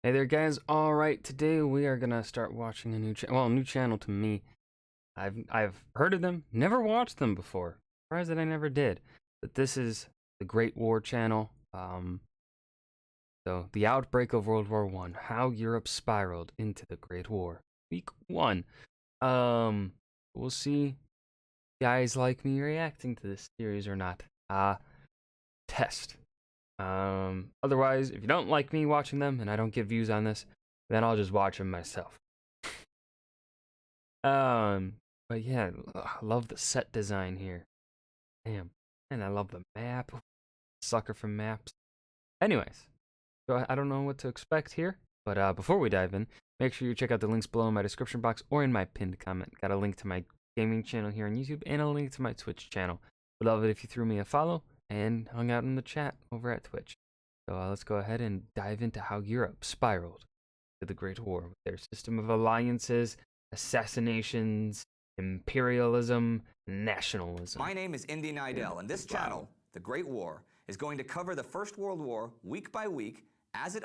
Hey there, guys. All right, today we are gonna start watching a new channel. Well, a new channel to me. I've heard of them, never watched them before. Surprised that I never did. But this is the Great War channel. So the outbreak of World War I, how Europe spiraled into the Great War. Week 1. We'll see guys like me reacting to this series or not. Test. Otherwise, if you don't like me watching them and I don't get views on this, then I'll just watch them myself. But yeah, I love the set design here. Damn. And I love the map. Sucker for maps. Anyways, so I don't know what to expect here, but before we dive in, make sure you check out the links below in my description box or in my pinned comment. Got a link to my gaming channel here on YouTube and a link to my Twitch channel. Would love it if you threw me a follow and hung out in the chat over at Twitch. So let's go ahead and dive into how Europe spiraled to the Great War with their system of alliances, assassinations, imperialism, nationalism. My name is Indy Nidell, and this channel, The Great War, is going to cover the First World War week by week as it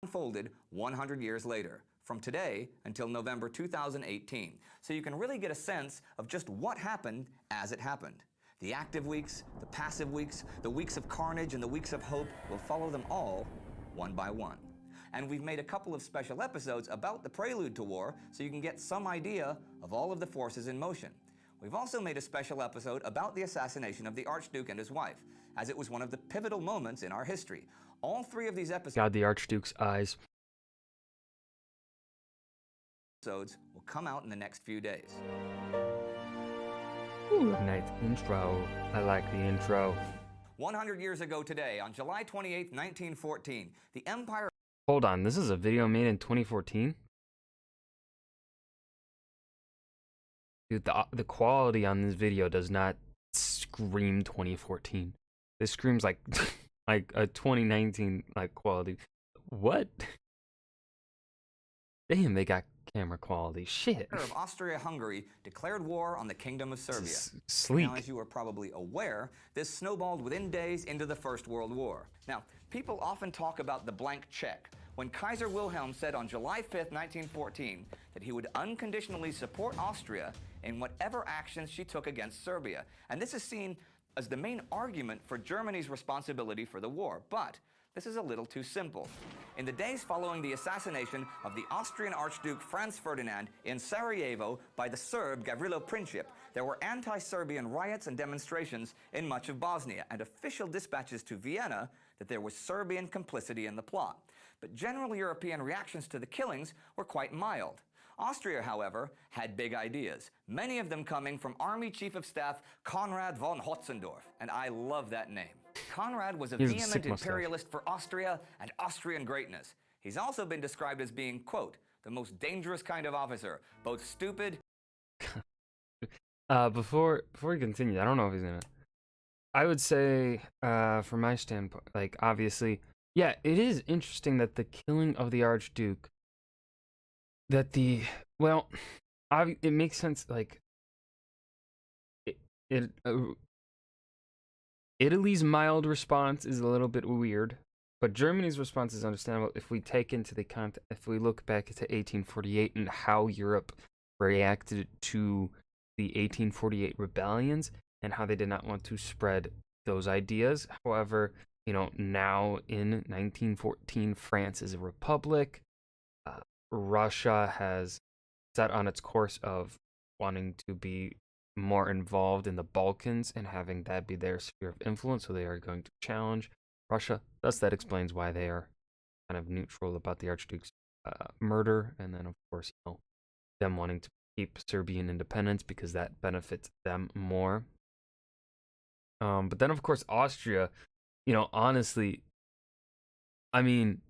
unfolded 100 years later, from today until November 2018, so you can really get a sense of just what happened as it happened. The active weeks, the passive weeks, the weeks of carnage, and the weeks of hope, we'll follow them all one by one. And we've made a couple of special episodes about the prelude to war so you can get some idea of all of the forces in motion. We've also made a special episode about the assassination of the Archduke and his wife, as it was one of the pivotal moments in our history. All three of these episodes God, the Archduke's eyes. will come out in the next few days. Ooh, nice intro. I like the intro. 100 years ago today, on July 28, 1914, the Empire... Hold on, this is a video made in 2014? Dude, the quality on this video does not scream 2014. This screams like like a 2019 like quality. What? Damn, they got camera quality. Shit. of Austria-Hungary declared war on the Kingdom of Serbia. Sleek. Now, as you are probably aware, this snowballed within days into the First World War. Now, people often talk about the blank check, when Kaiser Wilhelm said on July 5th, 1914, that he would unconditionally support Austria in whatever actions she took against Serbia. And this is seen as the main argument for Germany's responsibility for the war. But this is a little too simple. In the days following the assassination of the Austrian Archduke Franz Ferdinand in Sarajevo by the Serb Gavrilo Princip, there were anti-Serbian riots and demonstrations in much of Bosnia, and official dispatches to Vienna that there was Serbian complicity in the plot. But general European reactions to the killings were quite mild. Austria, however, had big ideas, many of them coming from Army Chief of Staff Konrad von Hotzendorf, and I love that name. Konrad was a vehement imperialist for Austria and Austrian greatness. He's also been described as being, quote, the most dangerous kind of officer, both stupid... Before we continue, I don't know if he's gonna... I would say, from my standpoint, like, obviously, yeah, it is interesting that the killing of the Archduke, that the, well, it makes sense, like, Italy's mild response is a little bit weird, but Germany's response is understandable if we take into the context, if we look back to 1848 and how Europe reacted to the 1848 rebellions and how they did not want to spread those ideas. However, you know, now in 1914, France is a republic. Russia has set on its course of wanting to be more involved in the Balkans and having that be their sphere of influence, so they are going to challenge Russia. Thus, that explains why they are kind of neutral about the Archduke's murder, and then, of course, you know, them wanting to keep Serbian independence because that benefits them more. But then, of course, Austria, you know, honestly, I mean,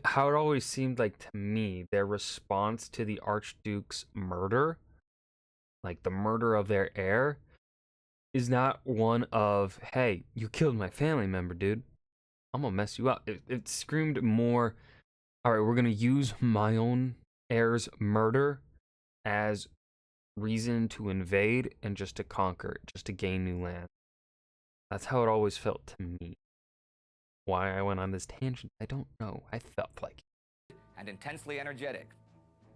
how it always seemed like to me, their response to the Archduke's murder, like the murder of their heir, is not one of, hey, you killed my family member, dude. I'm gonna mess you up. It screamed more, all right, we're gonna use my own heir's murder as reason to invade and just to conquer, just to gain new land. That's how it always felt to me. Why I went on this tangent, I don't know. I felt like and intensely energetic.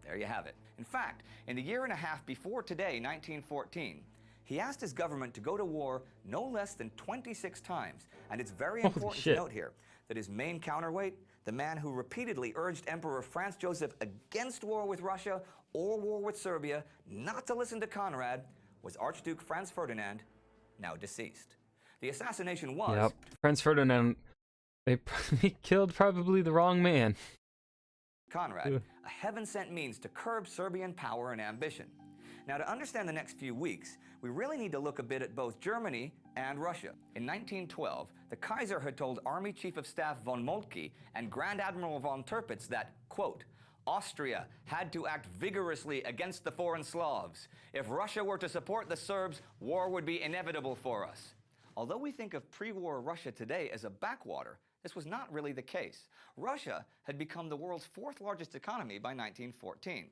There you have it. In fact, in the year and a half before today, 1914, he asked his government to go to war no less than 26 times. And it's very important to note here that his main counterweight, the man who repeatedly urged Emperor Franz Joseph against war with Russia or war with Serbia, not to listen to Conrad, was Archduke Franz Ferdinand, now deceased. The assassination was... Yep, Franz Ferdinand, they killed probably the wrong man. Conrad, a heaven-sent means to curb Serbian power and ambition. Now, to understand the next few weeks, we really need to look a bit at both Germany and Russia. In 1912, the Kaiser had told Army Chief of Staff von Moltke and Grand Admiral von Tirpitz that, quote, Austria had to act vigorously against the foreign Slavs. If Russia were to support the Serbs, war would be inevitable for us. Although we think of pre-war Russia today as a backwater, this was not really the case. Russia had become the world's fourth largest economy by 1914.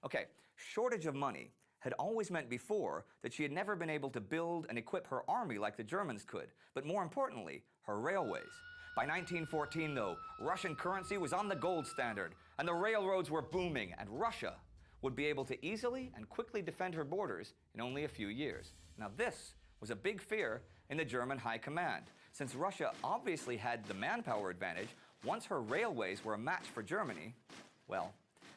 Okay, shortage of money had always meant before that she had never been able to build and equip her army like the Germans could, but more importantly, her railways. By 1914, though, Russian currency was on the gold standard, and the railroads were booming, and Russia would be able to easily and quickly defend her borders in only a few years. Now this was a big fear in the German high command, since Russia obviously had the manpower advantage. Once her railways were a match for Germany, well,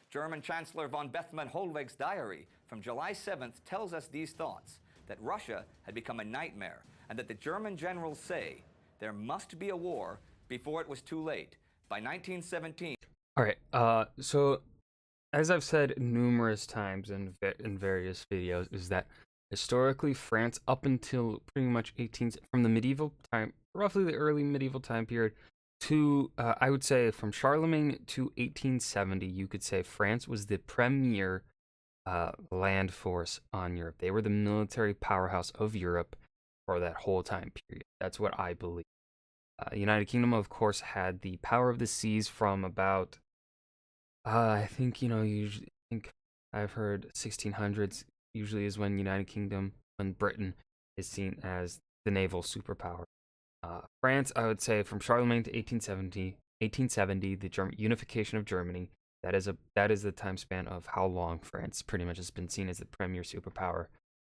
German Chancellor von Bethmann-Hollweg's diary from July 7th tells us these thoughts, that Russia had become a nightmare, and that the German generals say there must be a war before it was too late. By 1917... All right, so as I've said numerous times in various videos, is that historically France, up until pretty much from the medieval time, roughly the early medieval time period, to I would say from Charlemagne to 1870, you could say France was the premier land force on Europe. They were the military powerhouse of Europe for that whole time period. That's what I believe. United Kingdom, of course, had the power of the seas from about, I think, usually, I think I've heard 1600s usually is when when Britain is seen as the naval superpower. France, I would say from Charlemagne to 1870, the unification of Germany, that is the time span of how long France pretty much has been seen as the premier superpower.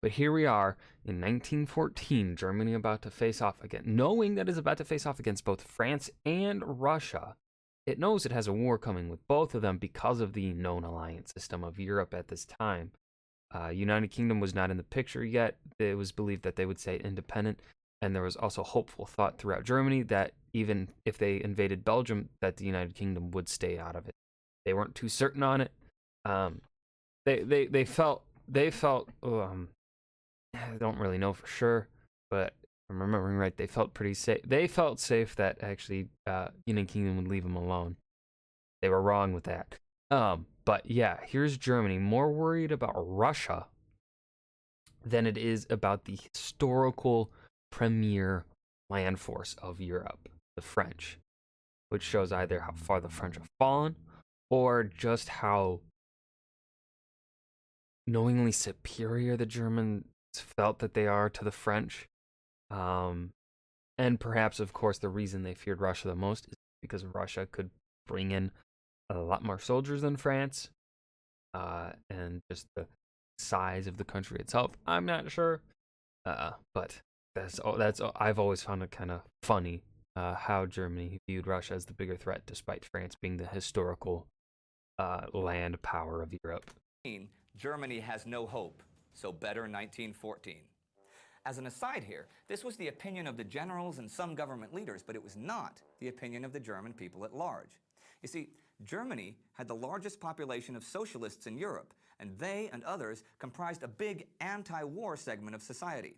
But here we are in 1914, Germany about to face off again, knowing that it's about to face off against both France and Russia. It knows it has a war coming with both of them because of the known alliance system of Europe at this time. United Kingdom was not in the picture yet. It was believed that they would stay independent, and there was also hopeful thought throughout Germany that even if they invaded Belgium, that the United Kingdom would stay out of it. They weren't too certain on it. They felt. I don't really know for sure, but if I'm remembering right, they felt pretty safe. They felt safe that actually United Kingdom would leave them alone. They were wrong with that. But yeah, here's Germany, more worried about Russia than it is about the historical premier land force of Europe, the French, which shows either how far the French have fallen or just how knowingly superior the Germans felt that they are to the French. And perhaps, of course, the reason they feared Russia the most is because Russia could bring in a lot more soldiers than France, and just the size of the country itself. I'm not sure, but that's all. I've always found it kind of funny how Germany viewed Russia as the bigger threat, despite France being the historical land power of Europe. Germany has no hope, so better 1914. As an aside here, this was the opinion of the generals and some government leaders, but it was not the opinion of the German people at large. You see, Germany had the largest population of socialists in Europe, and they and others comprised a big anti-war segment of society.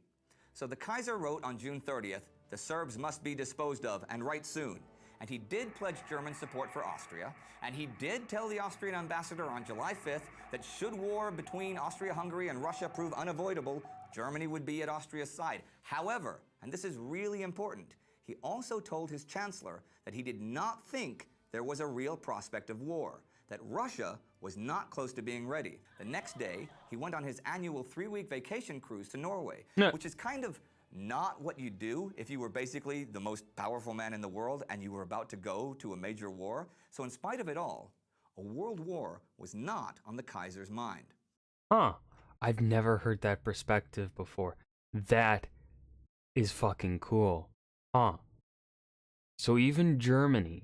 So the Kaiser wrote on June 30th, the Serbs must be disposed of, and right soon. And he did pledge German support for Austria, and he did tell the Austrian ambassador on July 5th that should war between Austria-Hungary and Russia prove unavoidable, Germany would be at Austria's side. However, and this is really important, he also told his chancellor that he did not think there was a real prospect of war, that Russia was not close to being ready. The next day, he went on his annual 3-week vacation cruise to Norway, which is kind of not what you do if you were basically the most powerful man in the world and you were about to go to a major war. So in spite of it all, A world war was not on the Kaiser's mind. Huh. I've never heard that perspective before. That is fucking cool. Huh. So even Germany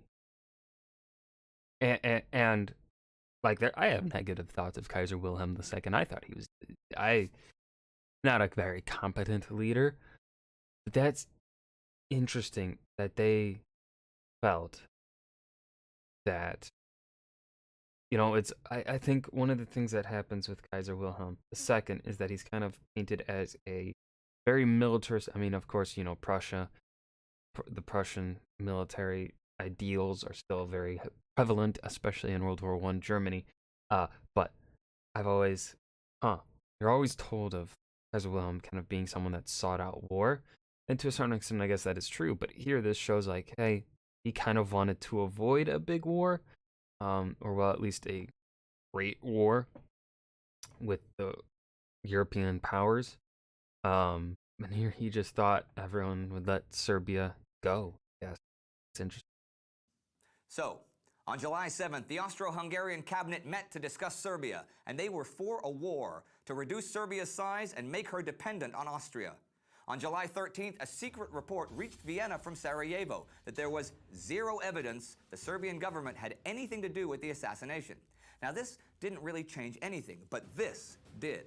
and like there, I have negative thoughts of Kaiser Wilhelm II. I thought he was I not a very competent leader. But that's interesting that they felt that it's I think one of the things that happens with Kaiser Wilhelm II is that he's kind of painted as a very militarist. I mean, of course, Prussia, the Prussian military ideals are still very prevalent, especially in World War One Germany. But I've always, you're always told of Kaiser Wilhelm kind of being someone that sought out war, and to a certain extent, I guess that is true. But here, this shows like, hey, he kind of wanted to avoid a big war, or well, at least a great war with the European powers. And here he just thought everyone would let Serbia go. Yes, it's interesting. So, on July 7th, the Austro-Hungarian cabinet met to discuss Serbia, and they were for a war to reduce Serbia's size and make her dependent on Austria. On July 13th, a secret report reached Vienna from Sarajevo that there was zero evidence the Serbian government had anything to do with the assassination. Now, this didn't really change anything, but this did.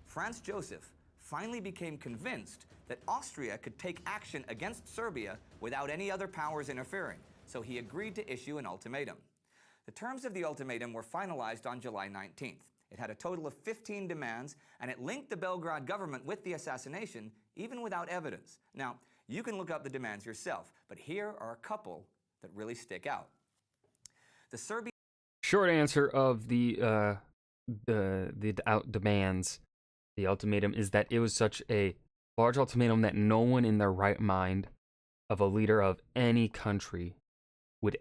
Franz Joseph finally became convinced that Austria could take action against Serbia without any other powers interfering, so he agreed to issue an ultimatum. The terms of the ultimatum were finalized on July 19th. It had a total of 15 demands, and it linked the Belgrade government with the assassination, even without evidence. Now, you can look up the demands yourself, but here are a couple that really stick out. The Serbian Short answer of the demands, the ultimatum, is that it was such a large ultimatum that no one in their right mind of a leader of any country would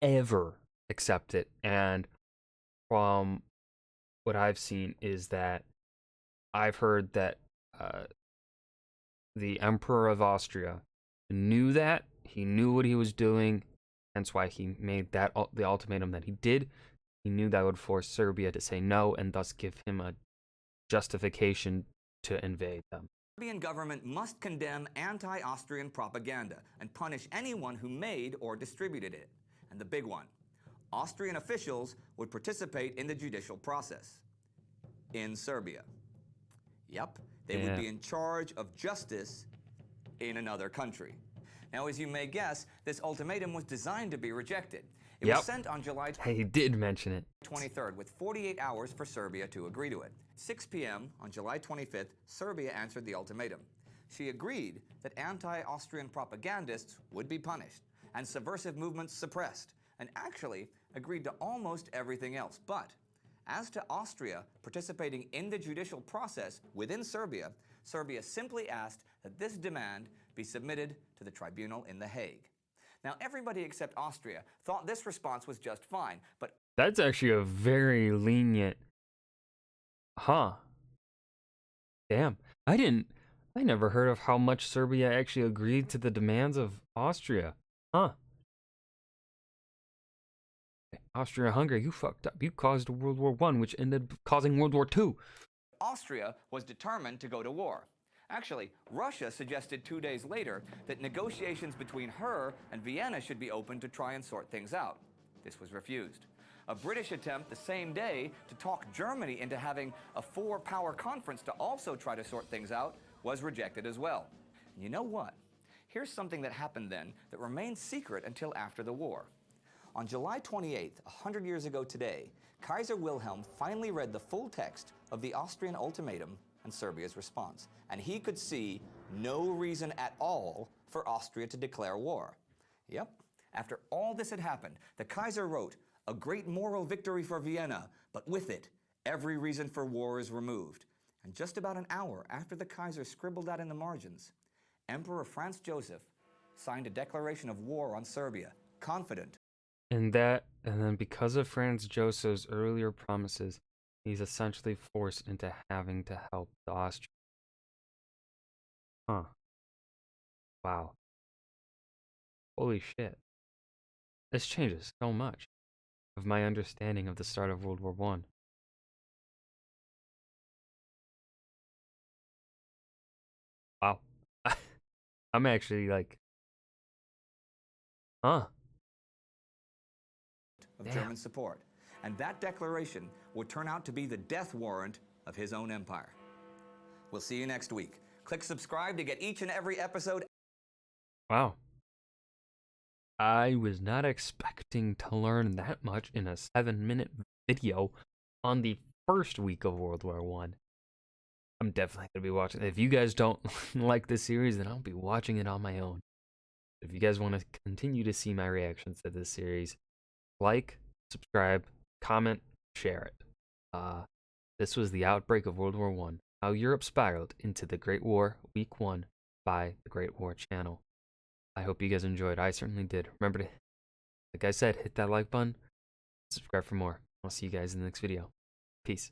ever accept it. And from what I've seen is that I've heard that the Emperor of Austria knew that. He knew what he was doing, hence why he made that the ultimatum that he did. He knew that would force Serbia to say no and thus give him a justification to invade them. The Serbian government must condemn anti-Austrian propaganda and punish anyone who made or distributed it. And the big one, Austrian officials would participate in the judicial process in Serbia. Yep, they would be in charge of justice in another country. Now, as you may guess, this ultimatum was designed to be rejected. It was sent on July He did mention it. 23rd, with 48 hours for Serbia to agree to it. 6 p.m. on July 25th, Serbia answered the ultimatum. She agreed that anti-Austrian propagandists would be punished and subversive movements suppressed, and actually agreed to almost everything else. But as to Austria participating in the judicial process within Serbia, Serbia simply asked that this demand be submitted to the tribunal in The Hague. Now, everybody except Austria thought this response was just fine, but that's actually a very lenient. Damn. I never heard of how much Serbia actually agreed to the demands of Austria. Austria-Hungary, you fucked up. You caused World War I, which ended up causing World War II. Austria was determined to go to war. Actually, Russia suggested 2 days later that negotiations between her and Vienna should be opened to try and sort things out. This was refused. A British attempt the same day to talk Germany into having a four-power conference to also try to sort things out was rejected as well. And you know what? Here's something that happened then that remained secret until after the war. On July 28th, 100 years ago today, Kaiser Wilhelm finally read the full text of the Austrian ultimatum and Serbia's response, and he could see no reason at all for Austria to declare war. Yep, after all this had happened, the Kaiser wrote, "A great moral victory for Vienna, but with it, every reason for war is removed." And just about an hour after the Kaiser scribbled that in the margins, Emperor Franz Joseph signed a declaration of war on Serbia, confident. And then because of Franz Joseph's earlier promises, he's essentially forced into having to help the Austrians. Wow. Holy shit. This changes so much. of my understanding of the start of World War One. Wow. I'm actually like, huh? Of Damn. German support. And that declaration would turn out to be the death warrant of his own empire. We'll see you next week. Click subscribe to get each and every episode. Wow. I was not expecting to learn that much in a 7-minute video on the first week of World War One. I'm definitely gonna be watching. If you guys don't like this series, then I'll be watching it on my own. If you guys want to continue to see my reactions to this series, like, subscribe, comment, share it. This was the outbreak of World War One. How Europe spiraled into the Great War, Week 1 by the Great War channel. I hope you guys enjoyed. I certainly did. Remember to, like I said, hit that like button, subscribe for more. I'll see you guys in the next video. Peace.